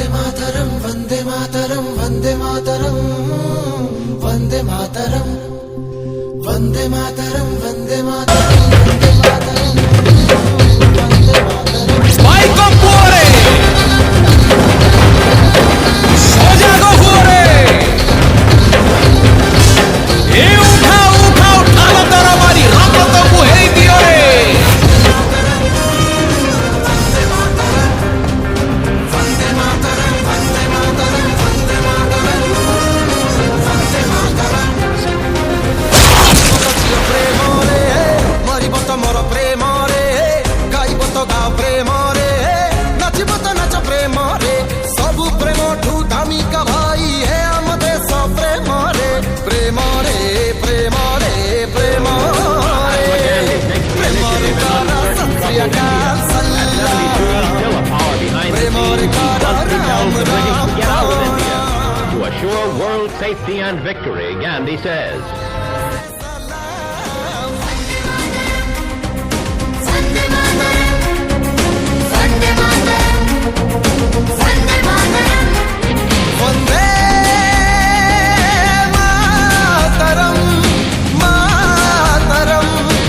Vande Mataram Vande Mataram Vande Mataram Vande Mataram Vande Mataram Vande Mataram Vande Mataram Vande Mataram Spike up fuori! Sojago fuori! E uठाओ तारा मारी रामतो को हेरी दियो रे! To assure world safety and victory, Gandhi says. Vande Mataram